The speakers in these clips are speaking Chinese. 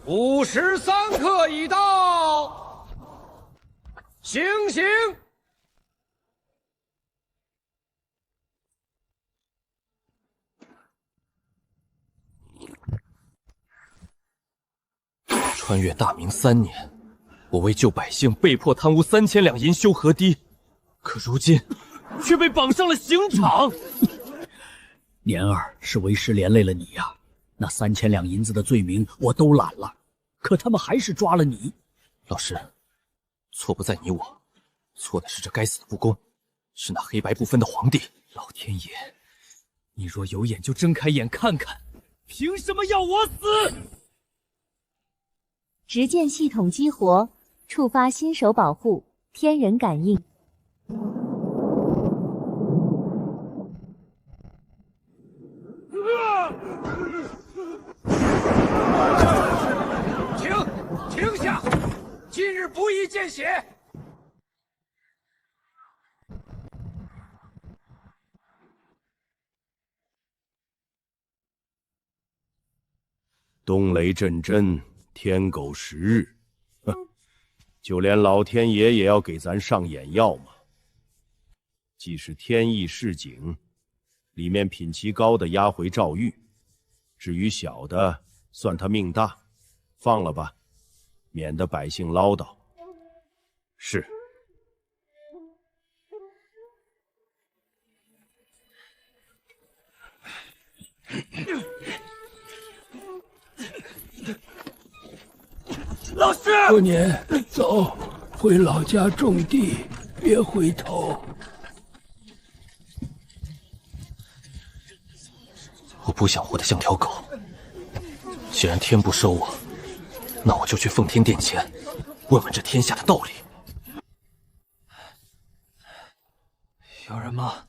53刻已到，行刑！穿越大明3年，我为救百姓被迫贪污3000两银修河堤，可如今却被绑上了刑场。年儿是为师连累了你呀，那3000两银子的罪名我都揽了，可他们还是抓了你。老师，错不在你我，错的是这该死的不公，是那黑白不分的皇帝。老天爷，你若有眼就睁开眼看看，凭什么要我死？执剑系统激活，触发新手保护，天人感应。停下！今日不宜见血。冬雷震真，天狗食日，哼，就连老天爷也要给咱上眼药吗？既是天意示警，里面品级高的押回诏狱，至于小的，算他命大，放了吧，免得百姓唠叨。是。老师，过年走，回老家种地，别回头。我不想活得像条狗。既然天不收我，那我就去奉天殿前问问这天下的道理。有人吗？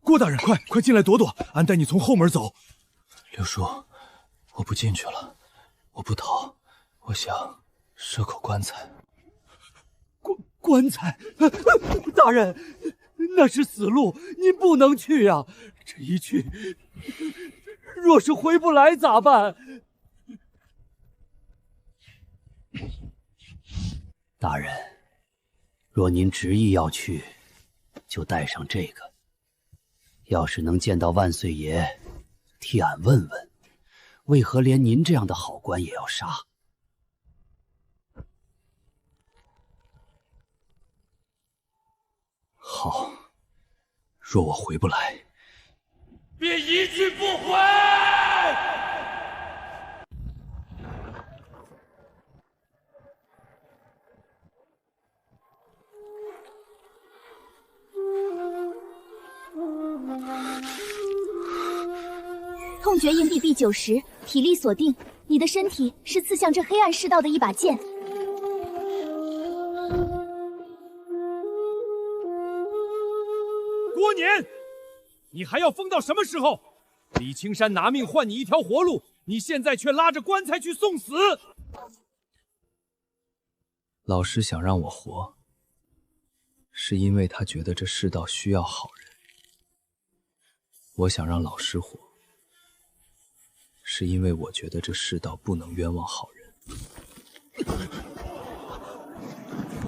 郭大人，快进来躲躲，俺带你从后门走。刘叔，我不进去了，我不逃，我想赊口棺材。棺材？大人，那是死路，您不能去呀！这一去，若是回不来咋办？大人，若您执意要去，就带上这个。要是能见到万岁爷，替俺问问，为何连您这样的好官也要杀？好，若我回不来，便一去不回。痛觉硬币币90，体力锁定。你的身体是刺向这黑暗世道的一把剑。郭年，你还要疯到什么时候？李青山拿命换你一条活路，你现在却拉着棺材去送死。老师想让我活，是因为他觉得这世道需要好人。我想让老师活，是因为我觉得这世道不能冤枉好人。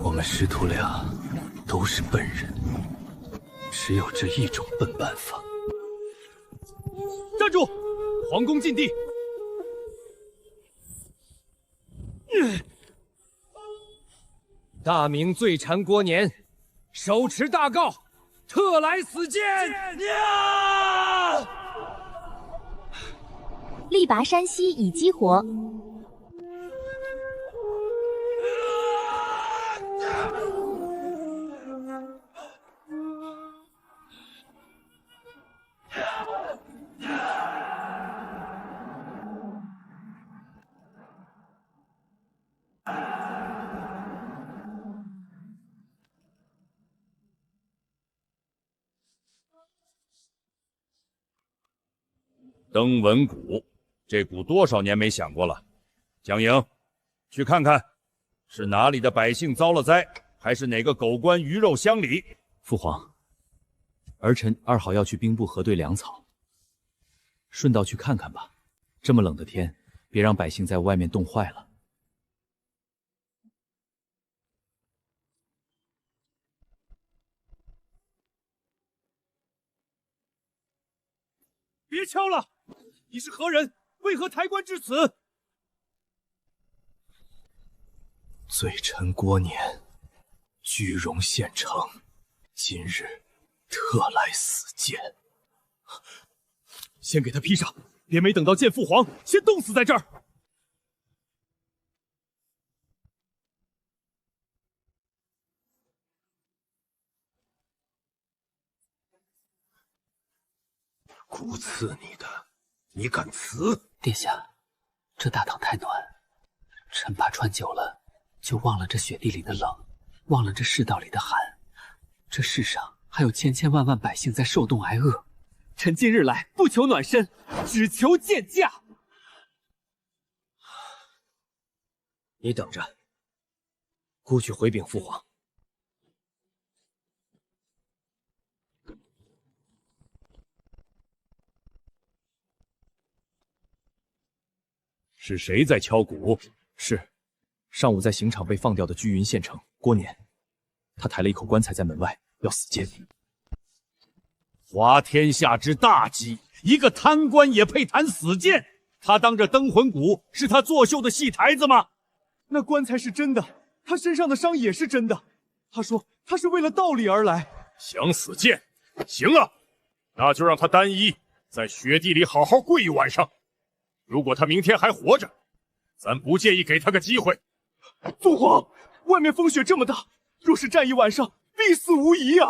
我们师徒俩都是笨人，只有这一种笨办法。站住！皇宫禁地！大明罪缠郭年，手持大诰，特来死谏！力拔山兮已激活。登闻谷，这谷多少年没响过了？江营，去看看，是哪里的百姓遭了灾，还是哪个狗官鱼肉乡里？父皇，儿臣2号要去兵部核对粮草，顺道去看看吧。这么冷的天，别让百姓在外面冻坏了。别敲了！你是何人？为何抬棺至此？罪臣郭年，居戎县城，今日特来死见。先给他披上，别没等到见父皇，先冻死在这儿。姑赐你的，你敢辞？殿下，这大堂太暖，臣怕穿久了，就忘了这雪地里的冷，忘了这世道里的寒。这世上还有千千万万百姓在受冻挨饿。臣今日来不求暖身，只求见驾。你等着，姑去回禀父皇。是谁在敲鼓？是，上午在刑场被放掉的居云县城郭年，他抬了一口棺材在门外，要死谏。滑天下之大稽，一个贪官也配谈死谏？他当这灯魂鼓是他作秀的戏台子吗？那棺材是真的，他身上的伤也是真的。他说他是为了道理而来。想死谏？行啊，那就让他单衣在雪地里好好跪一晚上。如果他明天还活着，咱不介意给他个机会。父皇，外面风雪这么大，若是站一晚上，必死无疑啊！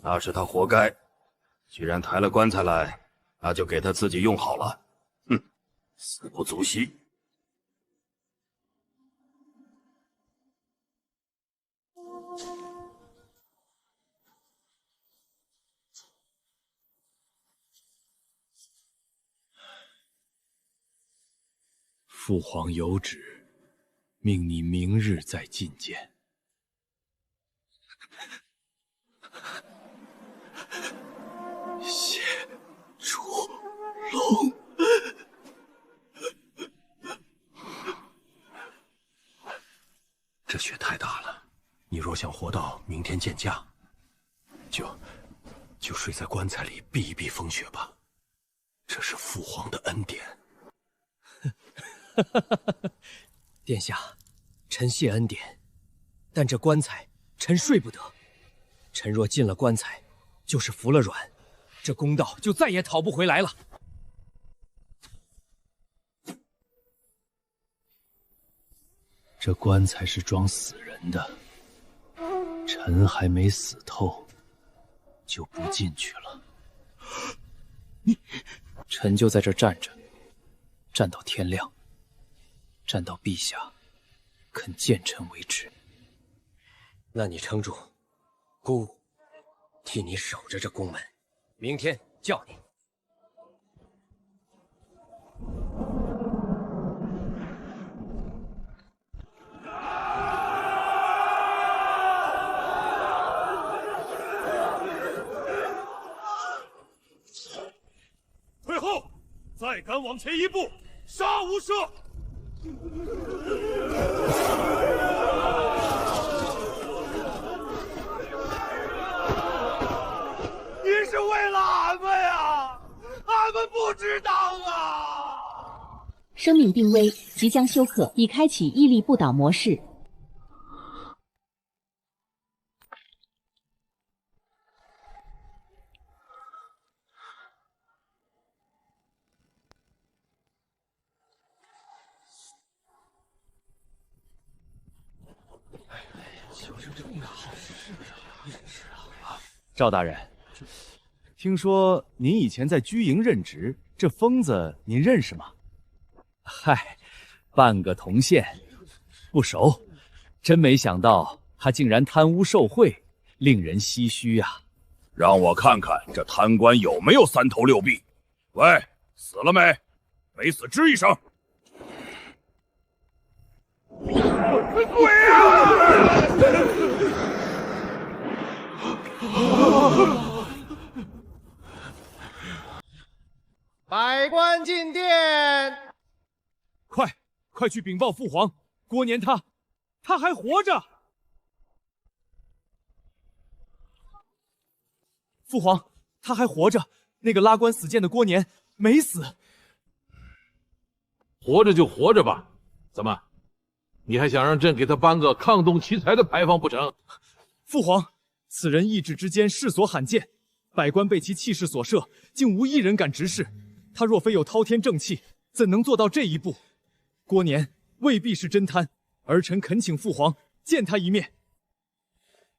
那是他活该。既然抬了棺材来，那就给他自己用好了。哼，死不足惜。父皇有旨，命你明日再觐见。谢主龙，这雪太大了，你若想活到明天见驾，就睡在棺材里避一避风雪吧。这是父皇的恩典。殿下，臣谢恩典，但这棺材臣睡不得。臣若进了棺材，就是服了软，这公道就再也讨不回来了。这棺材是装死人的，臣还没死透，就不进去了。臣就在这站着，站到天亮，站到陛下肯见臣为止。那你撑住，姑替你守着这宫门，明天叫你。退后，再敢往前一步，杀无赦！你是为了俺们呀，俺们不值当啊！生命濒危，即将休克，已开启屹立不倒模式。赵大人，听说您以前在居营任职，这疯子您认识吗？嗨，半个同县，不熟。真没想到他竟然贪污受贿，令人唏嘘呀！让我看看这贪官有没有三头六臂。喂，死了没？没死吱一声。鬼啊！百官进殿！快去禀报父皇，郭年他还活着。父皇，他还活着。那个拉棺死谏的郭年没死。活着就活着吧，怎么，你还想让朕给他颁个抗动奇才的牌坊不成？父皇，此人意志之坚，世所罕见，百官被其气势所慑，竟无一人敢直视。他若非有滔天正气，怎能做到这一步？郭年未必是真贪，儿臣恳请父皇见他一面。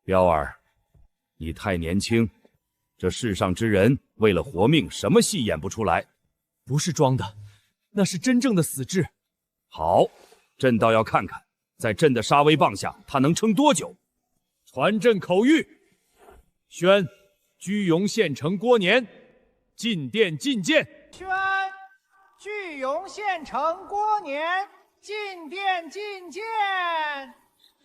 彪儿，你太年轻，这世上之人为了活命，什么戏演不出来？不是装的，那是真正的死志。好，朕倒要看看，在朕的杀威棒下，他能撑多久。传朕口谕，宣居庸县丞郭年进殿觐见。宣居庸县丞郭年进殿觐见。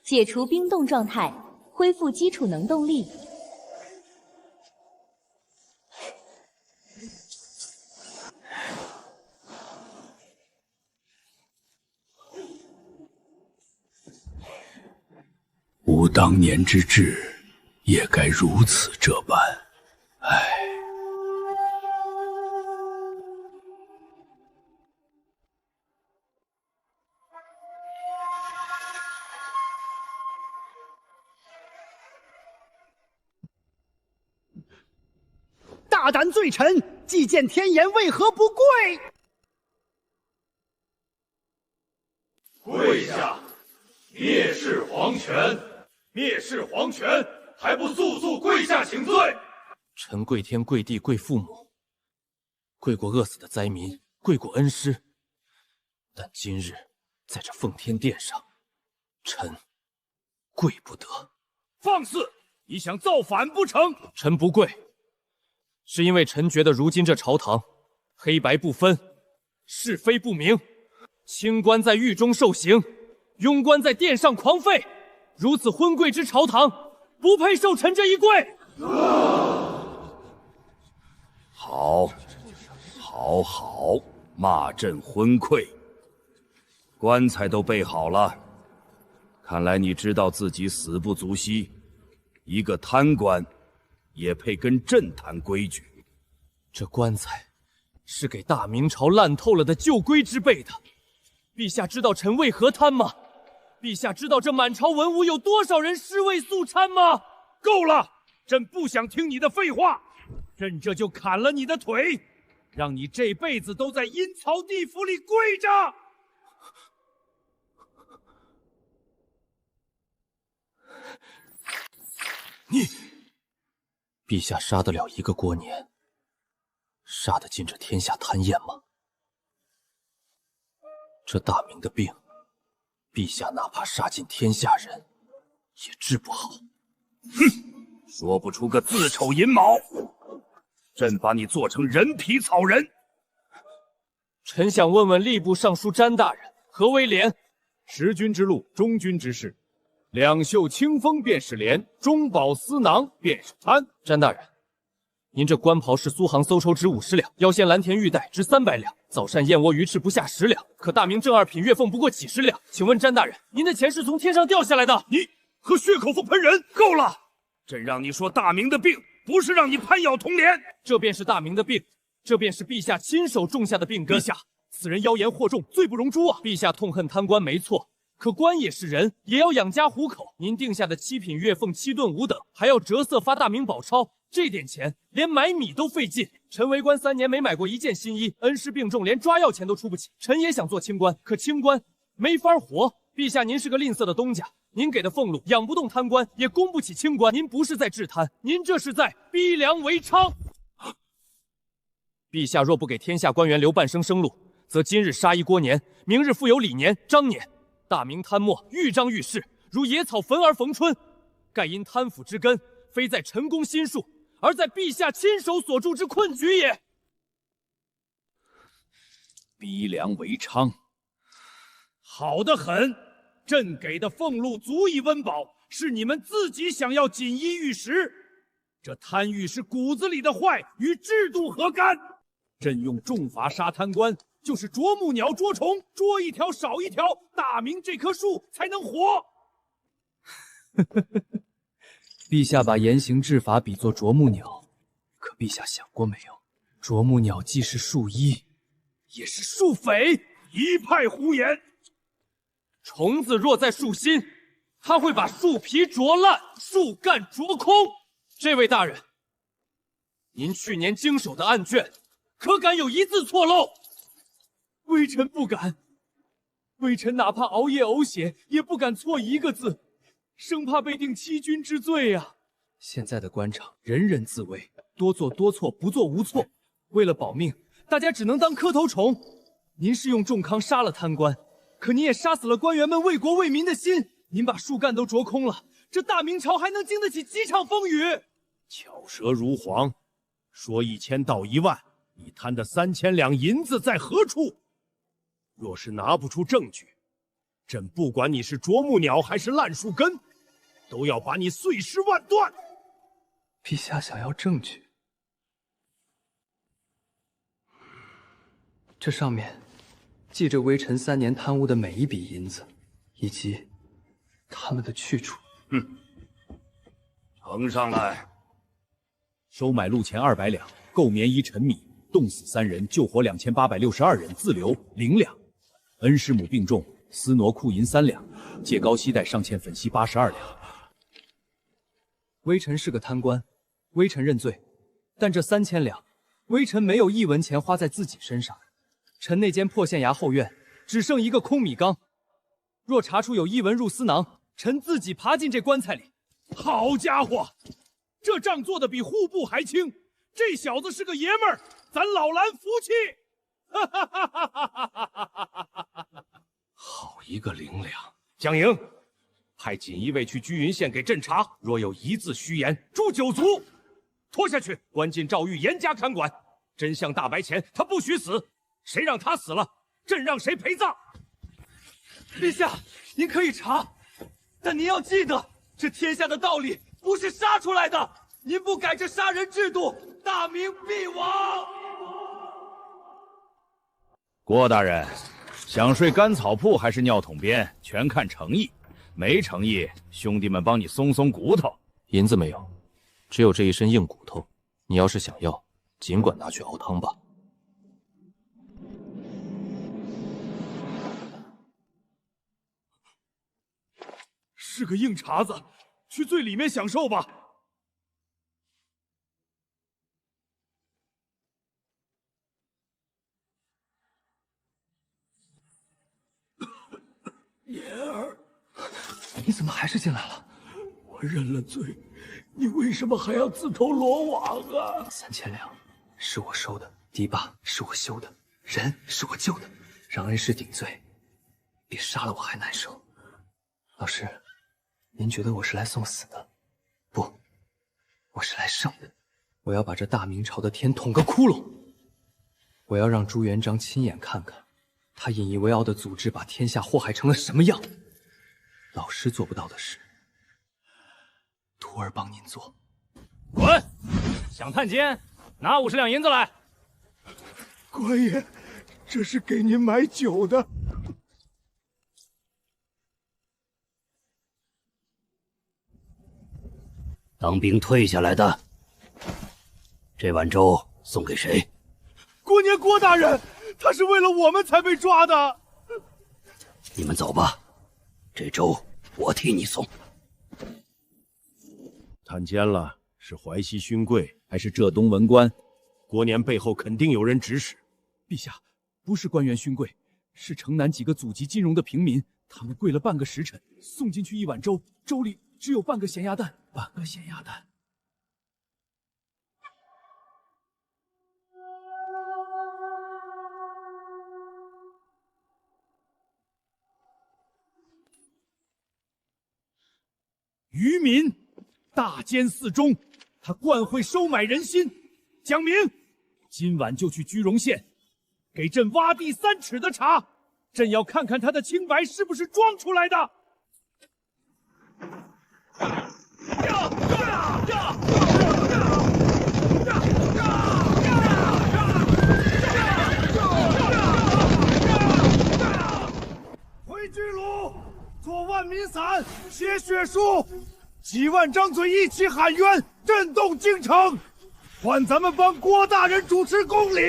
解除冰冻状态，恢复基础能动力。吾当年之志，也该如此这般。唉。大胆罪臣，祭见天颜，为何不跪？跪下！蔑视皇权！蔑视皇权！还不速速跪下请罪！臣跪天跪地跪父母，跪过饿死的灾民，跪过恩师，但今日在这奉天殿上，臣跪不得。放肆！你想造反不成？臣不跪，是因为臣觉得如今这朝堂黑白不分，是非不明，清官在狱中受刑，庸官在殿上狂吠，如此昏贵之朝堂，不配受臣这一跪。好，好，好，骂朕昏聩。棺材都备好了，看来你知道自己死不足惜，一个贪官也配跟朕谈规矩。这棺材是给大明朝烂透了的旧规之备的。陛下知道臣为何贪吗？陛下知道这满朝文武有多少人尸位素餐吗？够了，朕不想听你的废话，朕这就砍了你的腿，让你这辈子都在阴曹地府里跪着。陛下杀得了一个郭年，杀得尽这天下贪宴吗？这大明的病，陛下哪怕杀尽天下人，也治不好。哼，说不出个字丑寅卯，朕把你做成人皮草人。臣想问问吏部尚书詹大人，何为廉？识君之路，忠君之事。两袖清风便是廉，中饱私囊便是贪。詹大人，您这官袍是苏杭搜筹值50两，腰间蓝田玉带值300两，早膳燕窝鱼翅不下10两，可大明正二品月俸不过几十两。请问詹大人，您的钱是从天上掉下来的？你和血口喷人，够了！朕让你说大明的病，不是让你攀咬铜莲。这便是大明的病，这便是陛下亲手种下的病根。陛下，此人妖言惑众，罪不容诛啊！陛下痛恨贪官没错，可官也是人，也要养家糊口。您定下的7品月俸7顿5等，还要折色发大明宝钞，这点钱连买米都费劲。臣为官3年，没买过一件新衣，恩师病重，连抓药钱都出不起。臣也想做清官，可清官没法活。陛下，您是个吝啬的东家，您给的俸禄养不动贪官，也供不起清官。您不是在治贪，您这是在逼良为娼。陛下若不给天下官员留半生生路，则今日杀一郭年，明日复有李年、张年。大明贪墨愈张愈势，如野草焚而逢春。盖因贪腐之根，非在臣工心术，而在陛下亲手所铸之困局也。逼良为娼，好得很。朕给的俸禄足以温饱，是你们自己想要锦衣玉食。这贪欲是骨子里的坏，与制度何干？朕用重罚杀贪官，就是啄木鸟捉虫，捉一条少一条，大明这棵树才能活。陛下把严刑治法比作啄木鸟，可陛下想过没有？啄木鸟既是树医，也是树匪，一派胡言。虫子若在树心，它会把树皮啄烂，树干啄空。这位大人，您去年经手的案卷，可敢有一字错漏？微臣不敢，微臣哪怕熬夜呕血，也不敢错一个字，生怕被定欺君之罪呀。现在的官场人人自危，多做多错，不做无错。为了保命，大家只能当磕头虫。您是用重康杀了贪官，可您也杀死了官员们为国为民的心。您把树干都啄空了，这大明朝还能经得起几场风雨？巧舌如簧，说1000道1万，你贪的3000两银子在何处？若是拿不出证据，朕不管你是啄木鸟还是烂树根，都要把你碎尸万段。陛下想要证据？这上面记着微臣3年贪污的每一笔银子，以及他们的去处。呈上来。收买路钱200两，购棉衣陈米，冻死3人，救活2862人，自留0两。恩师母病重，私挪库银3两，借高息贷上欠粉息82两。微臣是个贪官，微臣认罪，但这3000两，微臣没有1文钱花在自己身上。臣那间破县衙后院只剩一个空米缸，若查出有1文入私囊，臣自己爬进这棺材里。好家伙，这账做的比户部还轻，这小子是个爷们儿，咱老蓝服气。好一个0两！蒋营，派锦衣卫去居云县给朕查，若有一字虚言，诛9族。拖下去，关进诏狱，严加看管。真相大白前，他不许死。谁让他死了，朕让谁陪葬。陛下，您可以查，但您要记得，这天下的道理不是杀出来的。您不改这杀人制度，大明必亡。郭大人，想睡干草铺还是尿桶边，全看诚意。没诚意，兄弟们帮你松松骨头。银子没有，只有这一身硬骨头。你要是想要，尽管拿去熬汤吧。是个硬茬子，去最里面享受吧。言儿，你怎么还是进来了？我认了罪，你为什么还要自投罗网啊？3000两是我收的，堤坝是我修的，人是我救的，让恩师顶罪，比杀了我还难受。老师，您觉得我是来送死的？不，我是来生的。我要把这大明朝的天捅个窟窿。我要让朱元璋亲眼看看，他引以为傲的组织把天下祸害成了什么样。老师做不到的事，徒儿帮您做。滚！想探监，拿50两银子来。官爷，这是给您买酒的。当兵退下来的，这碗粥送给谁？郭年郭大人，他是为了我们才被抓的。你们走吧，这粥我替你送。探监了，是淮西勋贵还是浙东文官？郭年背后肯定有人指使。陛下，不是官员勋贵，是城南几个祖籍金荣的平民，他们跪了半个时辰，送进去一碗粥，粥里只有半个咸鸭蛋，半个咸鸭蛋。愚民，大奸四忠，他惯会收买人心。蒋明，今晚就去居荣县，给朕挖地3尺的查，朕要看看他的清白是不是装出来的。万民伞，写血书，几万张嘴一起喊冤，震动京城，换咱们帮郭大人主持公礼。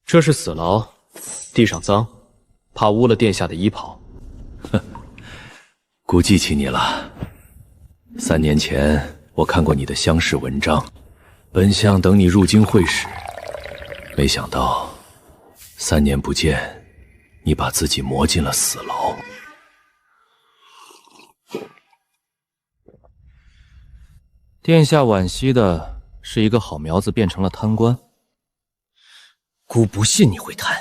这是死牢，地上脏，怕污了殿下的衣袍。哼，姑记起你了。3年前我看过你的乡试文章，本想等你入京会试，没想到3年不见，你把自己磨进了死牢。殿下惋惜的是一个好苗子变成了贪官。姑不信你会贪，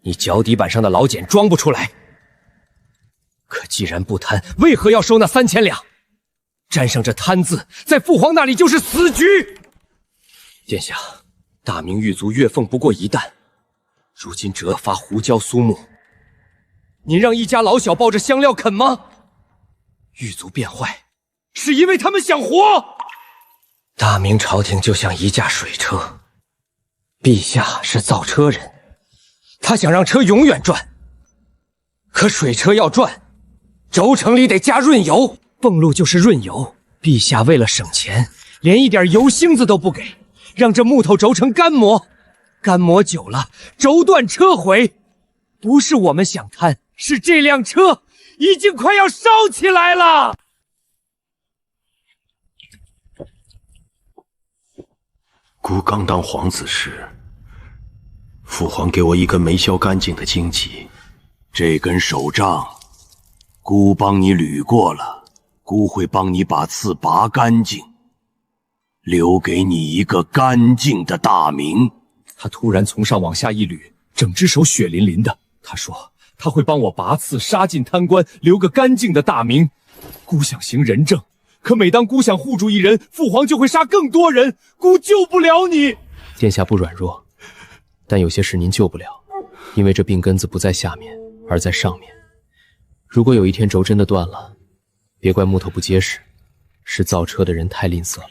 你脚底板上的老茧装不出来。可既然不贪，为何要收那3000两？沾上这贪字，在父皇那里就是死局。殿下，大明狱卒月俸不过1担，如今折发胡椒苏木，您让一家老小抱着香料啃吗？狱卒变坏，是因为他们想活。大明朝廷就像一架水车。陛下是造车人，他想让车永远转。可水车要转，轴承里得加润油，俸禄就是润油。陛下为了省钱，连一点油星子都不给，让这木头轴承干磨，干磨久了，轴断车毁。不是我们想贪，是这辆车已经快要烧起来了。孤刚当皇子时，父皇给我一根没削干净的荆棘，这根手杖，孤帮你捋过了，孤会帮你把刺拔干净，留给你一个干净的大明。他突然从上往下一捋，整只手血淋淋的。他说他会帮我拔刺，杀尽贪官，留个干净的大明。孤想行仁政，可每当孤想护住一人，父皇就会杀更多人，孤救不了你。殿下不软弱，但有些事您救不了，因为这病根子不在下面，而在上面。如果有一天轴真的断了，别怪木头不结实，是造车的人太吝啬了。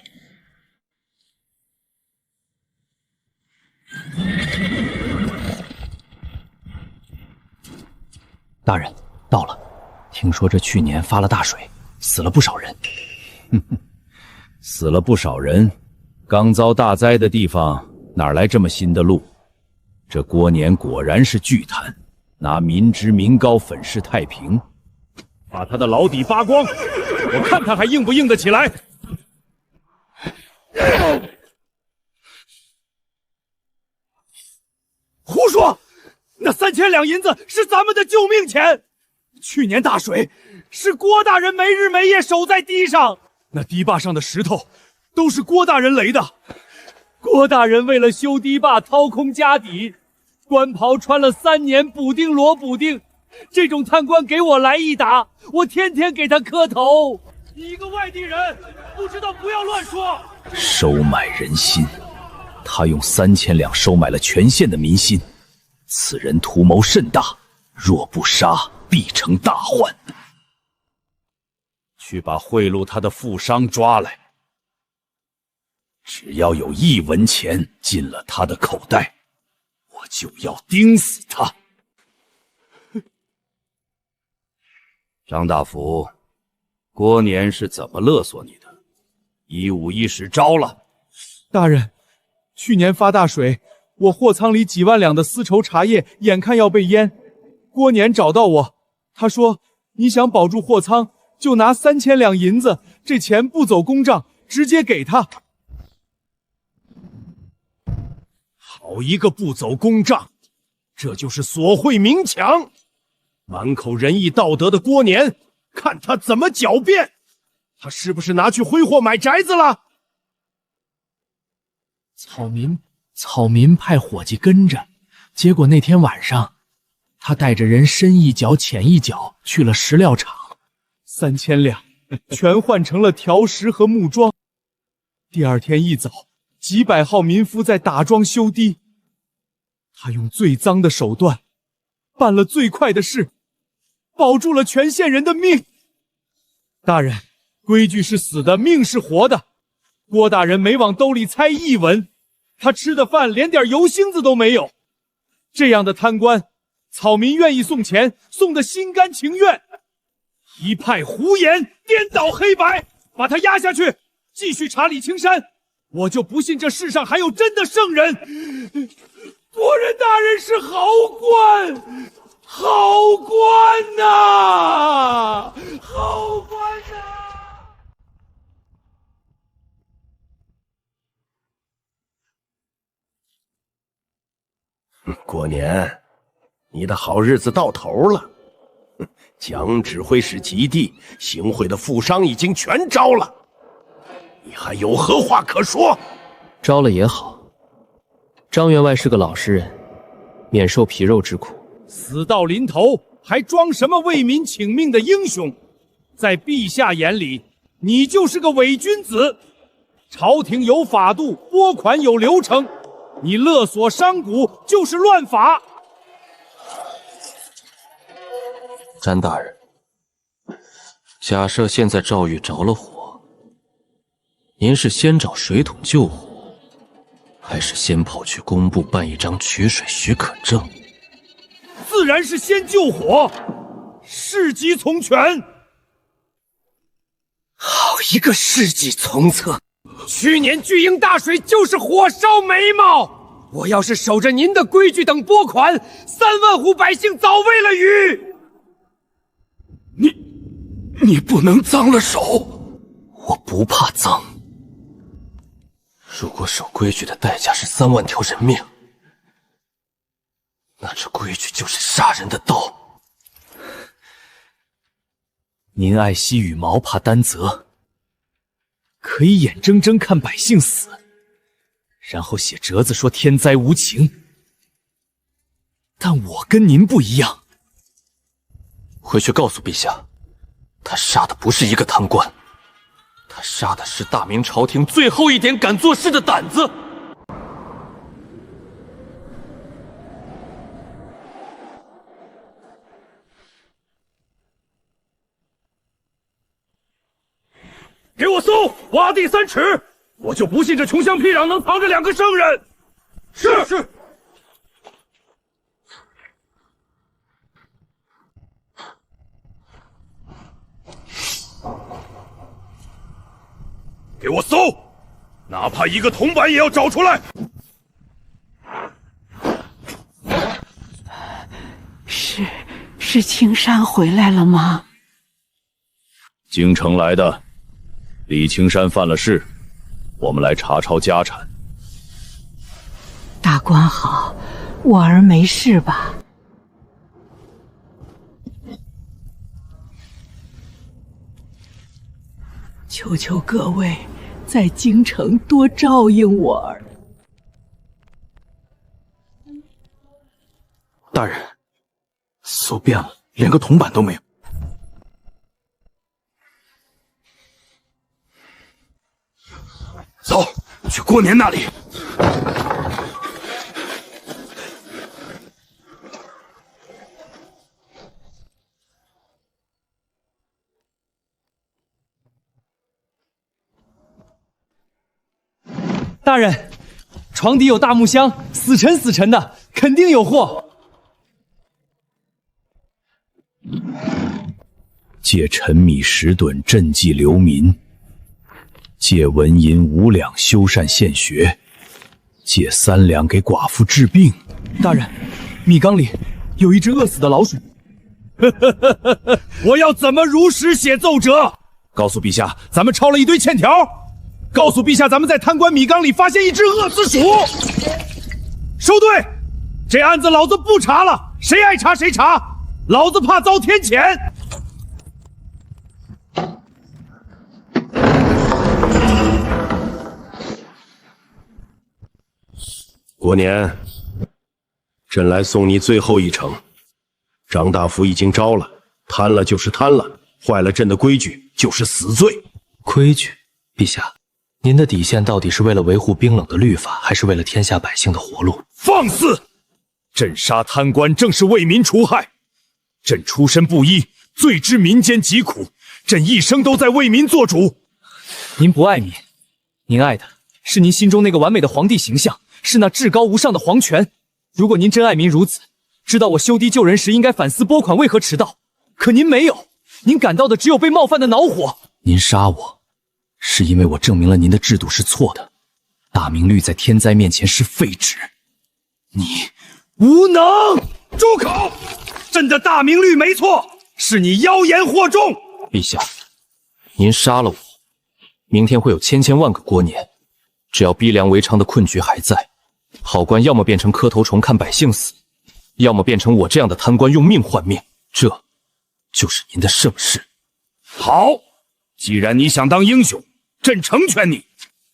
大人，到了。听说这去年发了大水，死了不少人。死了不少人，刚遭大灾的地方哪来这么新的路？这郭年果然是巨贪，拿民脂民膏粉饰太平，把他的牢底扒光，我看他还硬不硬得起来。胡说！那3000两银子是咱们的救命钱。去年大水，是郭大人没日没夜守在堤上，那堤坝上的石头都是郭大人垒的。郭大人为了修堤坝掏空家底，官袍穿了3年，补丁罗补丁。这种贪官给我来一打，我天天给他磕头。你一个外地人，不知道不要乱说。收买人心，他用3000两收买了全县的民心，此人图谋甚大，若不杀，必成大患。去把贿赂他的富商抓来，只要有1文钱进了他的口袋，我就要钉死他。张大福，郭年是怎么勒索你的？1五1十招了。大人，去年发大水，我货仓里几万两的丝绸茶叶眼看要被淹，郭年找到我，他说你想保住货仓，就拿3000两银子，这钱不走公账，直接给他。好一个不走公账，这就是索贿明抢，满口仁义道德的郭年，看他怎么狡辩。他是不是拿去挥霍买宅子了？草民派伙计跟着，结果那天晚上，他带着人深一脚浅一脚去了石料厂，3000两全换成了条石和木桩。第二天一早，几百号民夫在打桩修堤。他用最脏的手段，办了最快的事，保住了全县人的命。大人，规矩是死的，命是活的。郭大人没往兜里猜一文，他吃的饭连点油星子都没有。这样的贪官，草民愿意送钱，送得心甘情愿。一派胡言，颠倒黑白，把他压下去，继续查李青山。我就不信这世上还有真的圣人。国人大人是好官，好官呐，好官呐！过年，你的好日子到头了。蒋指挥使及第，行贿的富商已经全招了，你还有何话可说？招了也好。张员外是个老实人，免受皮肉之苦。死到临头，还装什么为民请命的英雄？在陛下眼里，你就是个伪君子。朝廷有法度，拨款有流程，你勒索商贾就是乱法。詹大人，假设现在赵玉着了火，您是先找水桶救火，还是先跑去工部办一张取水许可证？自然是先救火，事急从权。好一个事急从策！去年巨婴大水就是火烧眉毛，我要是守着您的规矩等拨款，3万户百姓早喂了鱼。你不能脏了手。我不怕脏。如果守规矩的代价是3万条人命，那这规矩就是杀人的刀。您爱惜羽毛，怕担责，可以眼睁睁看百姓死，然后写折子说天灾无情。但我跟您不一样。回去告诉陛下，他杀的不是一个贪官，他杀的是大明朝廷最后一点敢做事的胆子。给我搜，挖地3尺！我就不信这穷乡僻壤能藏着2个圣人。是。给我搜，哪怕一个铜板也要找出来。是青山回来了吗？京城来的，李青山犯了事，我们来查抄家产。大官好，我儿没事吧？求求各位，在京城多照应我儿。大人，搜遍了，连个铜板都没有。走，去郭年那里。大人，床底有大木箱，死沉的，肯定有货。借陈米10吨赈济流民，借纹银5两修缮县学，借3两给寡妇治病。大人，米缸里有一只饿死的老鼠。我要怎么如实写奏折？告诉陛下，咱们抄了一堆欠条。告诉陛下，咱们在贪官米缸里发现一只饿死鼠。收队，这案子老子不查了，谁爱查谁查，老子怕遭天谴。过年，朕来送你最后一程。张大夫已经招了，贪了就是贪了，坏了朕的规矩就是死罪。规矩，陛下，您的底线到底是为了维护冰冷的律法，还是为了天下百姓的活路？放肆！朕杀贪官正是为民除害。朕出身布衣，最知民间疾苦。朕一生都在为民做主。您不爱民，您爱的是您心中那个完美的皇帝形象，是那至高无上的皇权。如果您真爱民如此，知道我修堤救人时应该反思拨款为何迟到，可您没有，您感到的只有被冒犯的恼火。您杀我，是因为我证明了您的制度是错的，大明律在天灾面前是废纸。你无能！住口！朕的大明律没错，是你妖言惑众。陛下，您杀了我，明天会有千千万个过年。只要逼良为娼的困局还在，好官要么变成磕头虫看百姓死，要么变成我这样的贪官用命换命，这就是您的盛世。好，既然你想当英雄，朕成全你。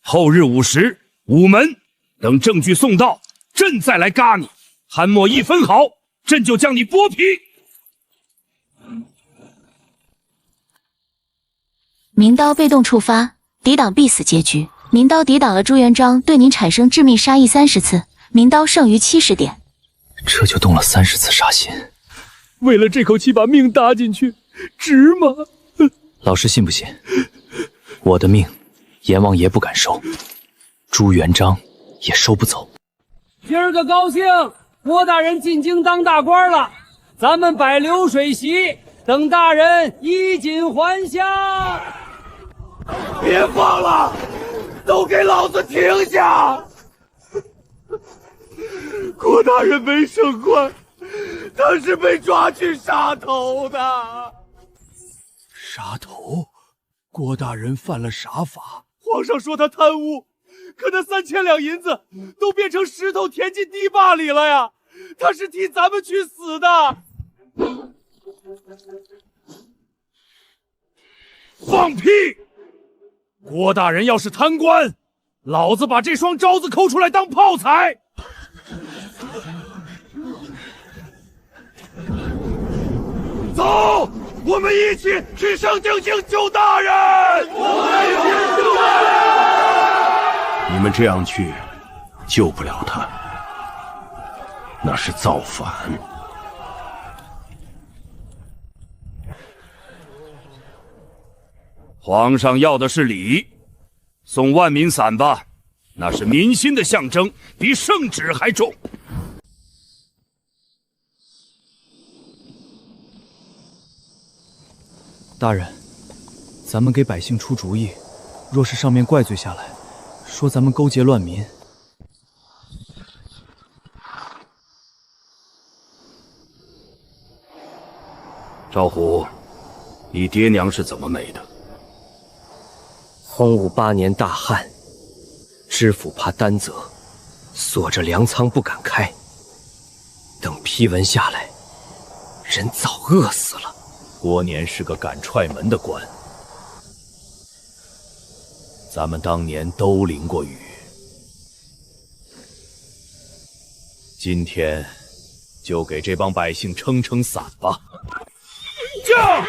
后日午时，午门等证据送到，朕再来嘎你。贪墨1分毫，朕就将你剥皮。明刀被动触发，抵挡必死结局。明刀抵挡了朱元璋对您产生致命杀意30次，明刀剩余70点。这就动了30次杀心，为了这口气把命搭进去，值吗？老师信不信？我的命，阎王爷不敢收，朱元璋也收不走。今儿个高兴，郭大人进京当大官了，咱们摆流水席，等大人衣锦还乡。别放了，都给老子停下！郭大人没升官，他是被抓去杀头的。杀头？郭大人犯了啥法？皇上说他贪污，可那3000两银子都变成石头填进堤坝里了呀！他是替咱们去死的。放屁！郭大人要是贪官，老子把这双招子抠出来当炮踩！走，我们一起去圣定京救大人！你们这样去，救不了他，那是造反。皇上要的是礼，送万民伞吧，那是民心的象征，比圣旨还重。大人，咱们给百姓出主意，若是上面怪罪下来，说咱们勾结乱民，赵虎，你爹娘是怎么没的？洪武8年大旱，知府怕担责，锁着粮仓不敢开。等批文下来，人早饿死了。郭年是个敢踹门的官，咱们当年都淋过雨，今天就给这帮百姓撑撑伞吧。驾！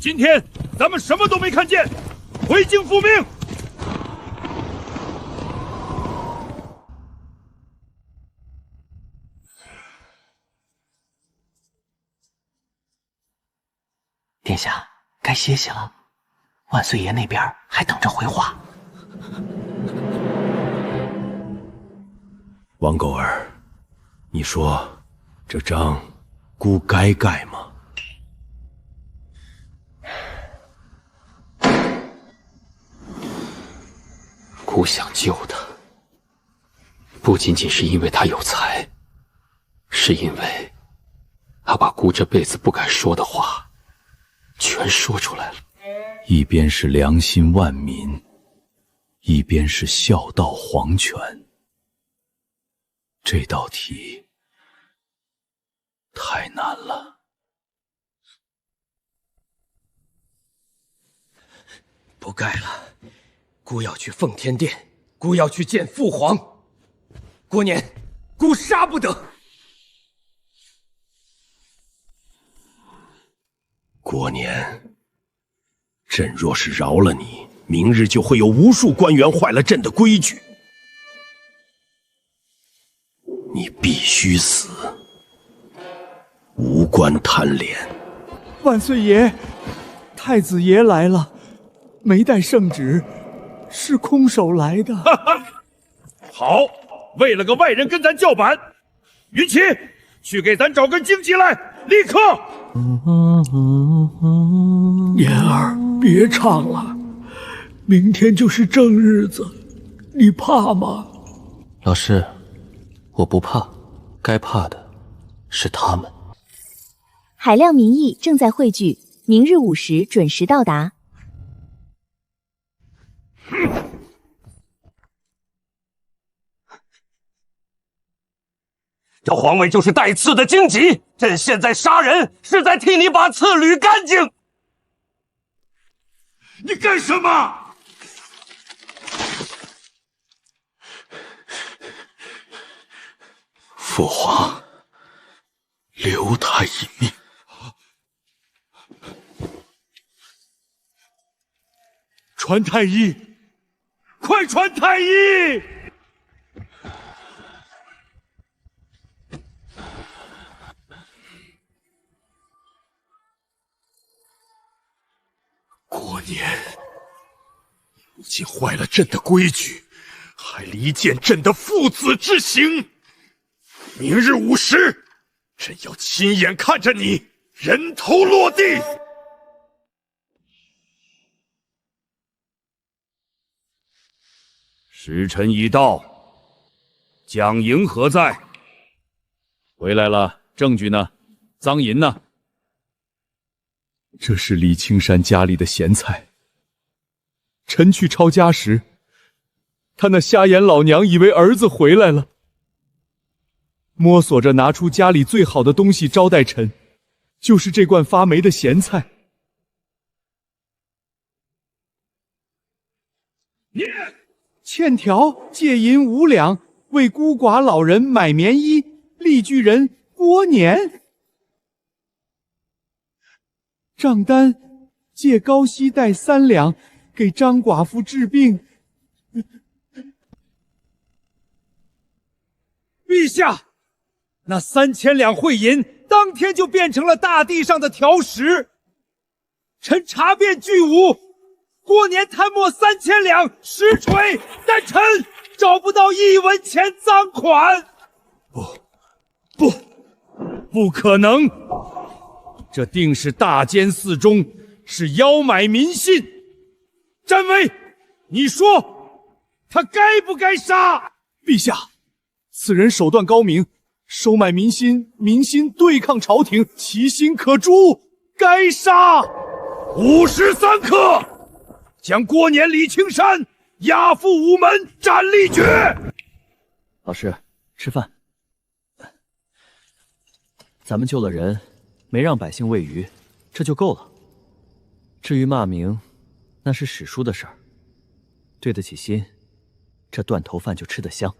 今天咱们什么都没看见，回京复命。殿下，该歇歇了。万岁爷那边还等着回话。王狗儿，你说这章姑该盖吗？姑想救他，不仅仅是因为他有才，是因为他把姑这辈子不敢说的话全说出来了。一边是良心万民，一边是孝道皇权，这道题太难了。不盖了，姑要去奉天殿，姑要去见父皇。郭年，姑杀不得。郭年，朕若是饶了你，明日就会有无数官员坏了朕的规矩。你必须死，无关贪恋。万岁爷，太子爷来了，没带圣旨，是空手来的。好，为了个外人跟咱叫板，云奇，去给咱找根荆棘来，立刻！言儿，别唱了，明天就是正日子，你怕吗？老师，我不怕，该怕的是他们。海量民意正在汇聚，明日5时准时到达。这皇位就是带刺的荆棘，朕现在杀人是在替你把刺捋干净。你干什么？父皇，留他一命。传太医，快传太医！过年不仅坏了朕的规矩，还离间朕的父子之行。明日5时，朕要亲眼看着你人头落地。时辰已到，蒋莹何在？回来了，证据呢？赃银呢？这是李青山家里的咸菜。臣去抄家时，他那瞎眼老娘以为儿子回来了，摸索着拿出家里最好的东西招待臣，就是这罐发霉的咸菜。欠条借银5两，为孤寡老人买棉衣，力居人郭年。账单借高息贷3两，给张寡妇治病。陛下，那3000两汇银当天就变成了大地上的条石。臣查遍巨武，过年贪没3000两实锤，但臣找不到1文钱赃款。不可能！这定是大奸四忠，是邀买民心。詹威，你说他该不该杀？陛下，此人手段高明，收买民心，民心对抗朝廷，其心可诛，该杀。5时3刻，将过年李青山押赴午门斩立决。老师，吃饭。咱们救了人，没让百姓喂鱼，这就够了。至于骂名，那是史书的事儿。对得起心，这断头饭就吃得香。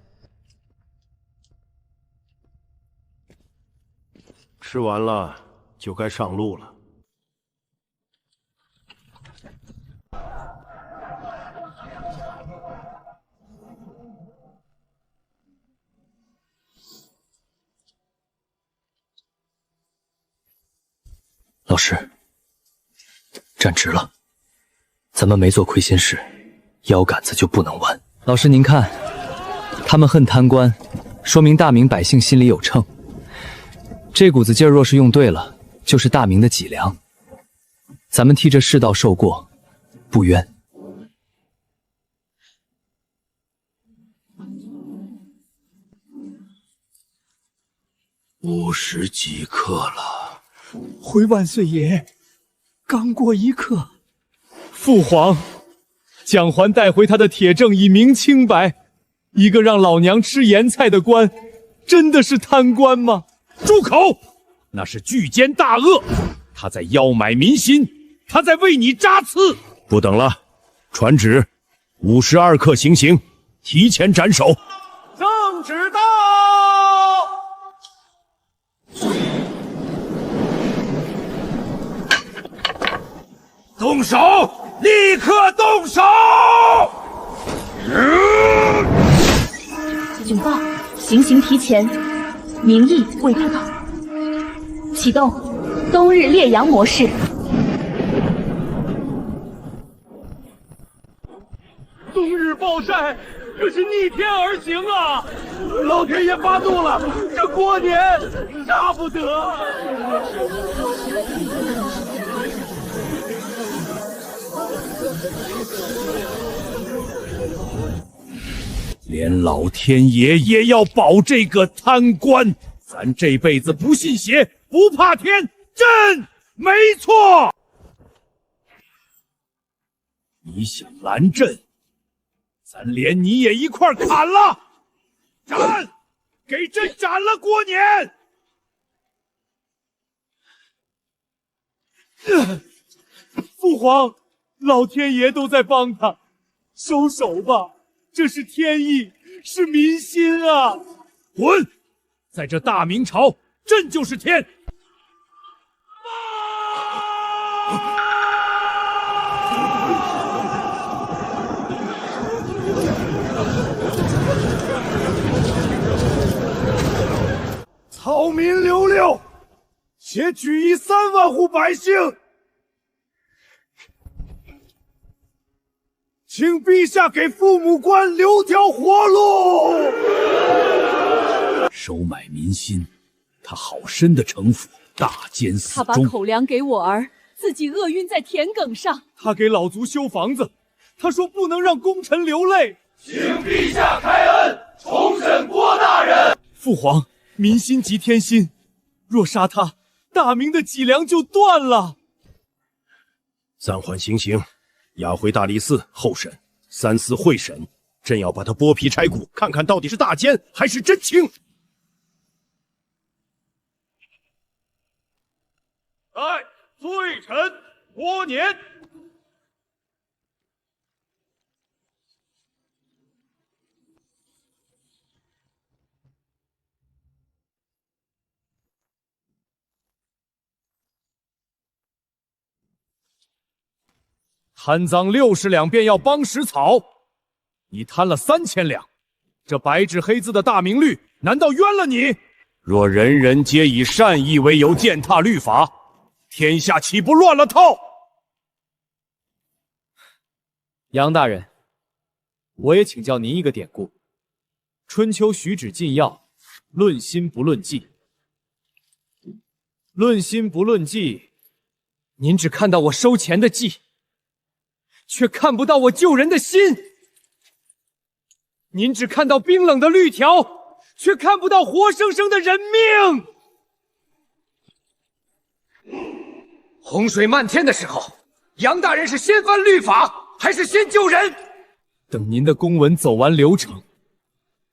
吃完了就该上路了。老师，站直了，咱们没做亏心事，腰杆子就不能弯。老师您看，他们恨贪官，说明大明百姓心里有秤。这股子劲儿若是用对了，就是大明的脊梁。咱们替这世道受过，不冤。5时几刻了？回万岁爷，刚过1刻。父皇，蒋环带回他的铁证以明清白。一个让老娘吃盐菜的官，真的是贪官吗？住口！那是巨奸大恶，他在邀买民心，他在为你扎刺。不等了，传旨，5时2刻行刑，提前斩首。圣旨到。动手！立刻动手！警报！行刑提前，民意为他跑。启动冬日烈阳模式。冬日暴晒，这是逆天而行啊！老天爷发怒了，这过年杀不得。连老天爷也要保这个贪官，咱这辈子不信邪，不怕天，朕没错。你想拦朕，咱连你也一块砍了，斩！给朕斩了过年！父皇，老天爷都在帮他，收手吧。这是天意，是民心啊！滚！在这大明朝，朕就是天。草民刘六，且举一3万户百姓，请陛下给父母官留条活路。收买民心，他好深的城府，大奸四他把忠。口粮给我儿，自己饿晕在田埂上。他给老族修房子，他说不能让功臣流泪。请陛下开恩，重审郭大人。父皇，民心即天心，若杀他，大明的脊梁就断了。暂缓行刑，押回大理寺候审，3司会审。朕要把他剥皮拆骨，看看到底是大奸还是真情。来，罪臣郭年。贪赃60两便要帮食草，你贪了3000两，这白纸黑字的大明律难道冤了你？若人人皆以善意为由践踏律法，天下岂不乱了套？杨大人，我也请教您一个典故：春秋许褫禁药，论心不论迹。论心不论迹，您只看到我收钱的迹，却看不到我救人的心。您只看到冰冷的律条，却看不到活生生的人命。洪水漫天的时候，杨大人是先翻律法，还是先救人？等您的公文走完流程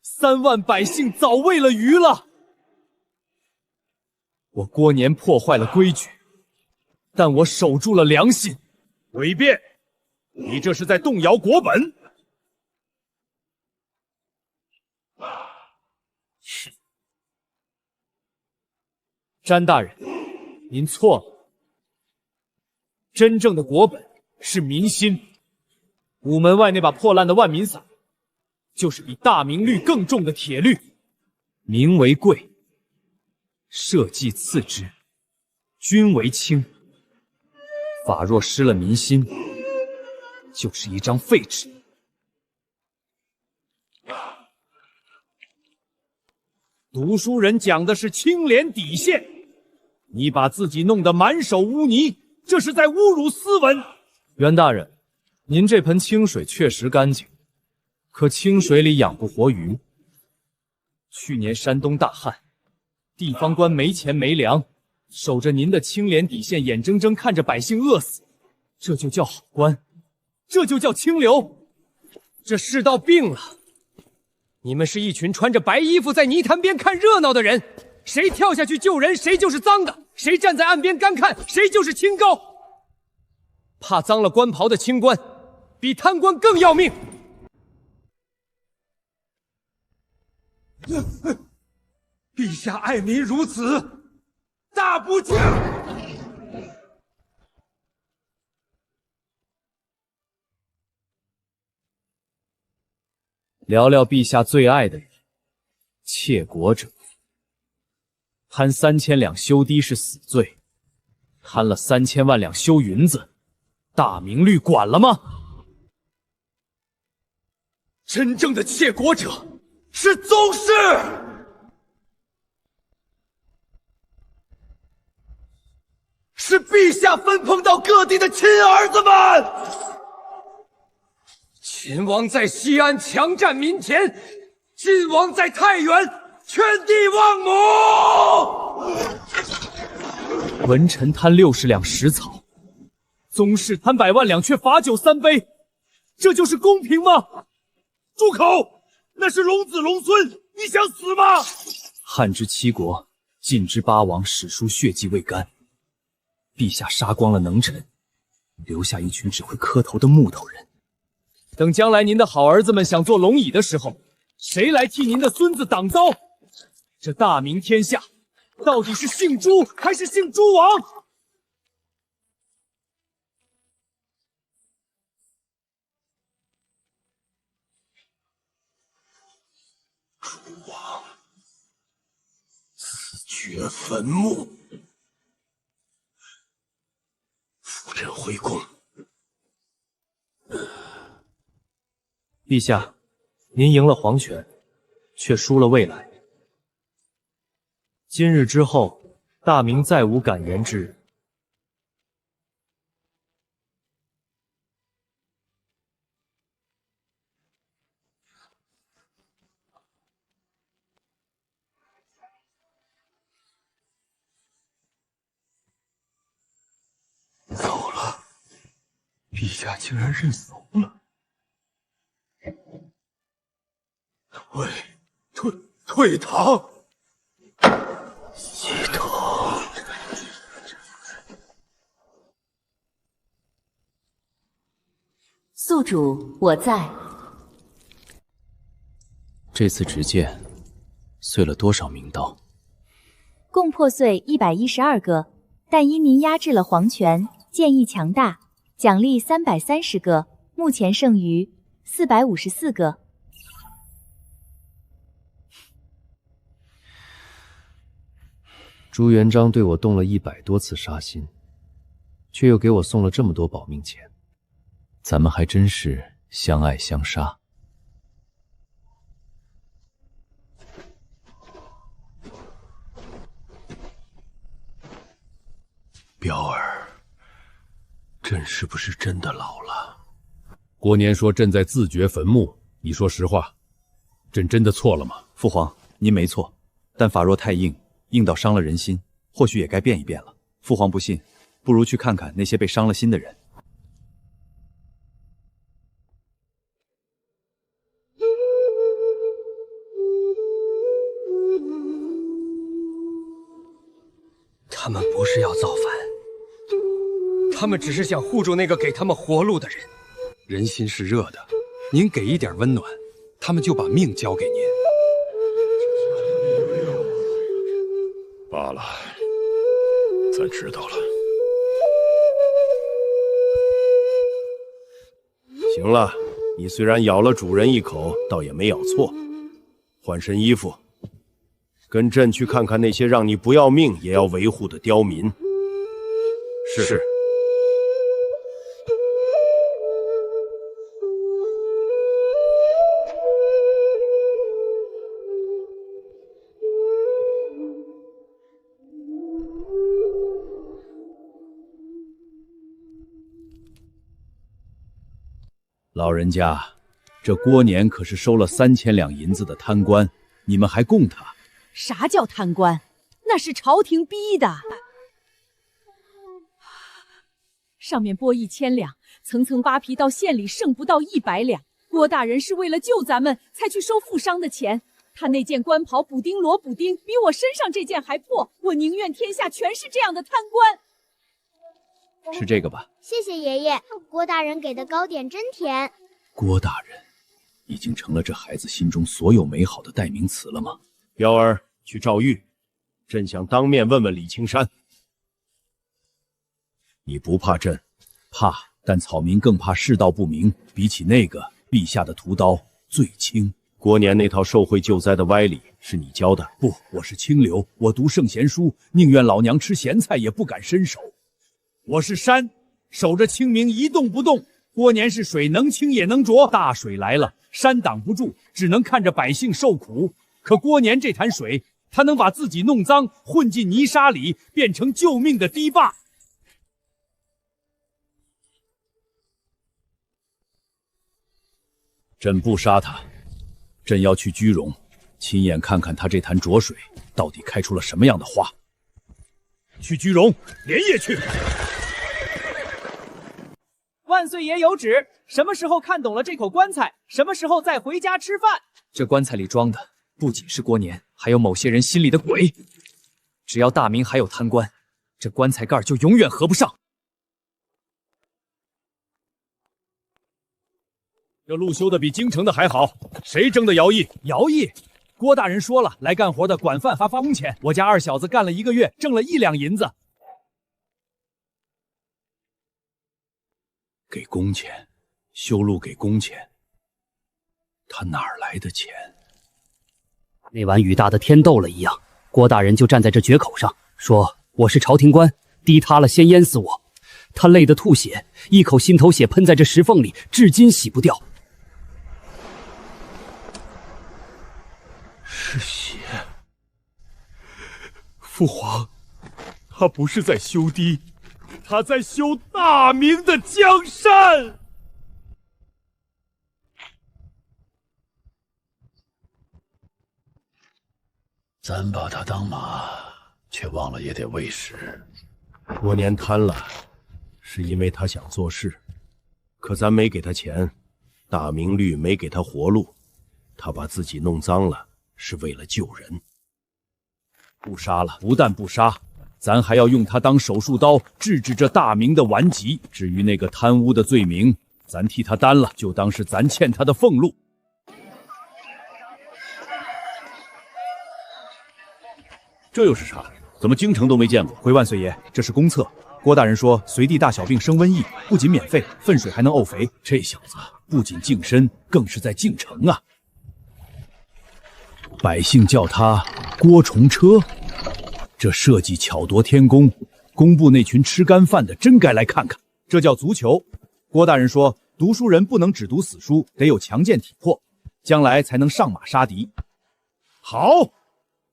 ，3万百姓早喂了鱼了。我郭年破坏了规矩，但我守住了良心。诡辩！你这是在动摇国本！詹大人，您错了。真正的国本是民心。午门外那把破烂的万民伞，就是比大明律更重的铁律。民为贵，社稷次之，君为轻。法若失了民心，就是一张废纸。读书人讲的是清廉底线，你把自己弄得满手污泥，这是在侮辱斯文。袁大人，您这盆清水确实干净，可清水里养不活鱼。去年山东大旱，地方官没钱没粮，守着您的清廉底线，眼睁睁看着百姓饿死，这就叫好官，这就叫清流。这世道病了，你们是一群穿着白衣服在泥潭边看热闹的人，谁跳下去救人，谁就是脏的；谁站在岸边干看，谁就是清高。怕脏了官袍的清官，比贪官更要命。陛下爱民如此，大不敬。聊聊陛下最爱的人，窃国者，贪3000两修堤是死罪，贪了3000万两修云子，大明律管了吗？真正的窃国者是宗室，是陛下分封到各地的亲儿子们。秦王在西安强占民田，晋王在太原圈地望母。文臣贪60两食草，宗室贪100万两却罚酒3杯，这就是公平吗？住口！那是龙子龙孙，你想死吗？汉之7国，晋之8王，史书血迹未干。陛下杀光了能臣，留下一群只会磕头的木头人。等将来您的好儿子们想做龙椅的时候，谁来替您的孙子挡刀？这大明天下，到底是姓朱还是姓朱王？朱王自掘坟墓，夫人回宫。陛下，您赢了皇权，却输了未来。今日之后，大明再无敢言之人。走了，陛下竟然认怂了。退堂！系统，宿主，我在。这次执剑碎了多少明刀？共破碎112个，但因您压制了皇权，剑意强大，奖励330个，目前剩余454个。朱元璋对我动了100多次杀心，却又给我送了这么多保命钱，咱们还真是相爱相杀。彪儿，朕是不是真的老了？郭年说朕在自掘坟墓，你说实话，朕真的错了吗？父皇，您没错，但法若太硬，硬到伤了人心，或许也该变一变了。父皇不信，不如去看看那些被伤了心的人。他们不是要造反，他们只是想护住那个给他们活路的人。人心是热的，您给一点温暖，他们就把命交给您。罢了，咱知道了。行了，你虽然咬了主人一口，倒也没咬错。换身衣服，跟朕去看看那些让你不要命也要维护的刁民。是。老人家，这郭年可是收了3000两银子的贪官，你们还供他？啥叫贪官？那是朝廷逼的。上面拨1000两，层层扒皮到县里剩不到100两。郭大人是为了救咱们才去收富商的钱。他那件官袍补丁罗补丁比我身上这件还破，我宁愿天下全是这样的贪官。吃这个吧。谢谢爷爷，郭大人给的糕点真甜。郭大人已经成了这孩子心中所有美好的代名词了吗？彪儿，去赵狱，朕想当面问问李青山。你不怕朕？怕，但草民更怕世道不明。比起那个，陛下的屠刀最轻。郭年那套受贿救灾的歪理是你教的？不，我是清流，我读圣贤书，宁愿老娘吃咸菜也不敢伸手。我是山，守着清明一动不动。郭年是水，能清也能浊，大水来了，山挡不住，只能看着百姓受苦。可郭年这潭水，他能把自己弄脏，混进泥沙里，变成救命的堤坝。朕不杀他，朕要去居容，亲眼看看他这潭浊水到底开出了什么样的花。去居容，连夜去。万岁爷有旨，什么时候看懂了这口棺材，什么时候再回家吃饭。这棺材里装的不仅是郭年，还有某些人心里的鬼。只要大明还有贪官，这棺材盖就永远合不上。这路修的比京城的还好，谁征的徭役？徭役？郭大人说了，来干活的管饭发工钱。我家二小子干了1个月，挣了1两银子。给工钱，修路给工钱，他哪儿来的钱？那晚雨大的天斗了一样，郭大人就站在这决口上，说我是朝廷官，滴塌了先淹死我。他累得吐血，一口心头血喷在这石缝里，至今洗不掉。是血。父皇，他不是在修堤，他在修大明的江山。咱把他当马，却忘了也得喂食。郭年贪了，是因为他想做事，可咱没给他钱，大明律没给他活路，他把自己弄脏了，是为了救人。不杀了，不但不杀，咱还要用他当手术刀，治治这大明的顽疾。至于那个贪污的罪名，咱替他担了，就当是咱欠他的俸禄。这又是啥？怎么京城都没见过？回万岁爷，这是公策。郭大人说，随地大小病生瘟疫，不仅免费，粪水还能沤肥。这小子不仅净身，更是在进城啊！百姓叫他郭重车，这设计巧夺天工，工部那群吃干饭的真该来看看。这叫足球。郭大人说，读书人不能只读死书，得有强健体魄，将来才能上马杀敌。好，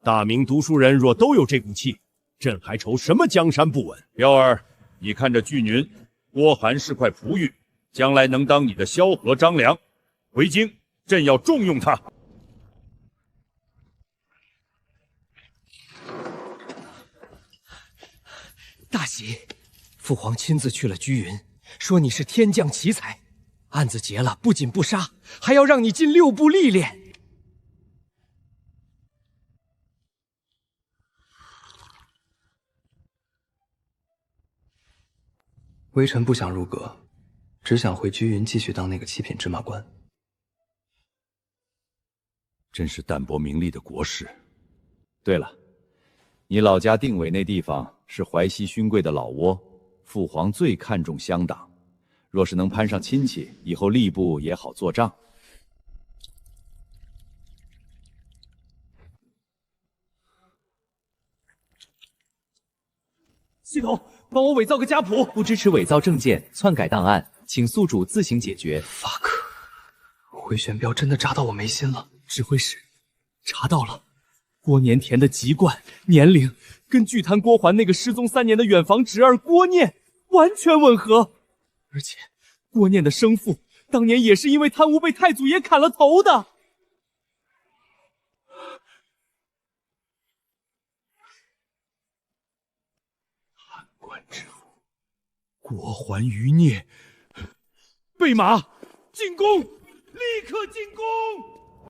大明读书人若都有这股气，朕还愁什么江山不稳？彪儿，你看这巨宁，郭涵是块璞玉，将来能当你的萧何、张良。回京，朕要重用他。大喜，父皇亲自去了居云，说你是天降奇才，案子结了，不仅不杀，还要让你进6部历练。微臣不想入阁，只想回居云继续当那个7品芝麻官。真是淡泊名利的国士。对了，你老家定尾那地方是淮西勋贵的老窝，父皇最看重乡党，若是能攀上亲戚，以后吏部也好做账。系统，帮我伪造个家谱。不支持伪造证件、篡改档案，请宿主自行解决。fuck， 回旋镖真的扎到我眉心了。指挥使，查到了，郭年田的籍贯、年龄跟巨贪郭桓那个失踪3年的远房侄儿郭念完全吻合，而且郭念的生父当年也是因为贪污被太祖爷砍了头的。贪官之父，郭桓余孽，备马进攻，立刻进攻！